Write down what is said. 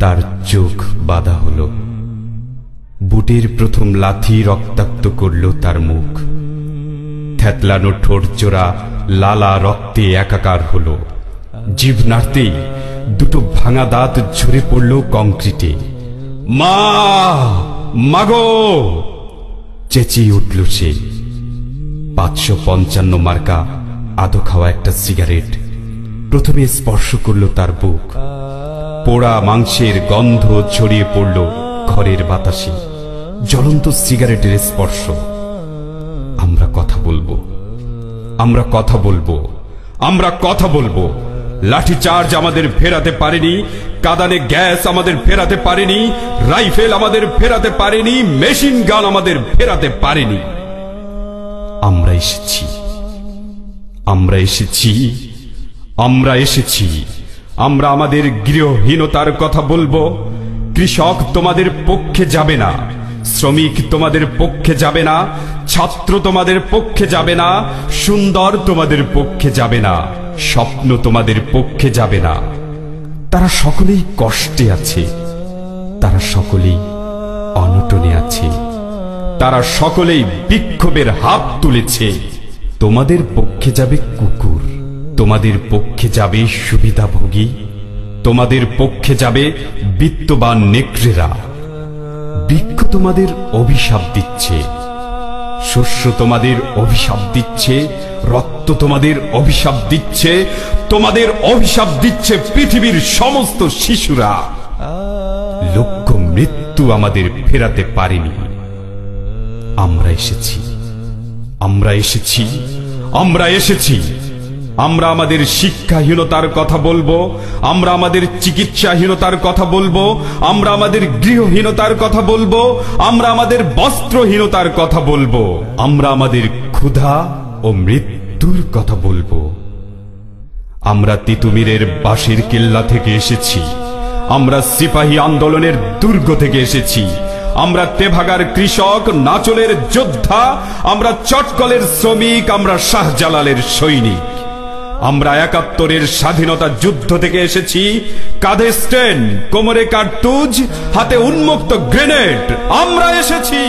তার চোখ বাঁধা হলো, বুটের প্রথম লাথি রক্তাক্ত করল তার মুখ। থ্যাতলানো ঠোঁট জোড়া লালা রক্তে একাকার হলো। জিভ নাড়তেই দুটো ভাঙা দাঁত ঝরে পড়ল কংক্রিটে। মা, মাগো চেঁচিয়ে উঠল সে। 555 মার্কা আদো খাওয়া একটা সিগারেট প্রথমে স্পর্শ করল তার বুক। পোড়া মাংসের গন্ধ ছড়িয়ে পড়ল ঘরের বাতাসে। জ্বলন্ত সিগারেটের স্পর্শ। আমরা কথা বলবো, আমরা কথা বলবো, আমরা কথা বলবো। লাঠিচার্জ আমাদের ফেরাতে পারেনি, কাঁদানে গ্যাস আমাদের ফেরাতে পারেনি, রাইফেল আমাদের ফেরাতে পারেনি, মেশিন গান আমাদের ফেরাতে পারেনি। আমরা এসেছি, আমরা এসেছি, আমরা এসেছি। আমরা আমাদের গৃহহীনতার কথা বলবো। কৃষক তোমাদের পক্ষে যাবে না, শ্রমিক তোমাদের পক্ষে যাবে না, ছাত্র তোমাদের পক্ষে যাবে না, সুন্দর তোমাদের পক্ষে যাবে না, স্বপ্ন তোমাদের পক্ষে যাবে না। তারা সকলেই কষ্টে আছে, তারা সকলেই অনটনে আছে, তারা সকলেই বিক্ষোভের হাত তুলেছে। তোমাদের পক্ষে যাবে কুকুর, তোমাদের পক্ষে যাবে সুবিধাভোগী, তোমাদের পক্ষে যাবে বিত্তবান নেকড়েরা। বৃক্ষ তোমাদের অভিশাপ দিচ্ছে, শস্য তোমাদের অভিশাপ দিচ্ছে, রক্ত তোমাদের অভিশাপ দিচ্ছে, তোমাদের অভিশাপ দিচ্ছে পৃথিবীর সমস্ত শিশুরা। লক্ষ মৃত্যু আমাদের ফেরাতে পারেনি। আমরা এসেছি, আমরা এসেছি, আমরা এসেছি। আমরা আমাদের শিক্ষাহীনতার কথা বলবো, আমরা আমাদের চিকিৎসাহীনতার কথা বলবো, আমরা আমাদের গৃহহীনতার কথা বলবো, আমরা আমাদের বস্ত্রহীনতার কথা বলবো, আমরা আমাদের ক্ষুধা ও মৃত্যুর কথা বলবো। আমরা তিতুমিরের বাঁশের কেল্লা থেকে এসেছি, আমরা সিপাহী আন্দোলনের দুর্গ থেকে এসেছি, আমরা তেভাগার কৃষক, নাচলের যোদ্ধা, আমরা চটকলের শ্রমিক, আমরা শাহজালালের সৈনিক। আমরা ৭১-এর স্বাধীনতা যুদ্ধ থেকে এসেছি, কাঁধে স্টেন, কোমরে কার্তুজ, হাতে উন্মুক্ত গ্রেনেড। আমরা এসেছি।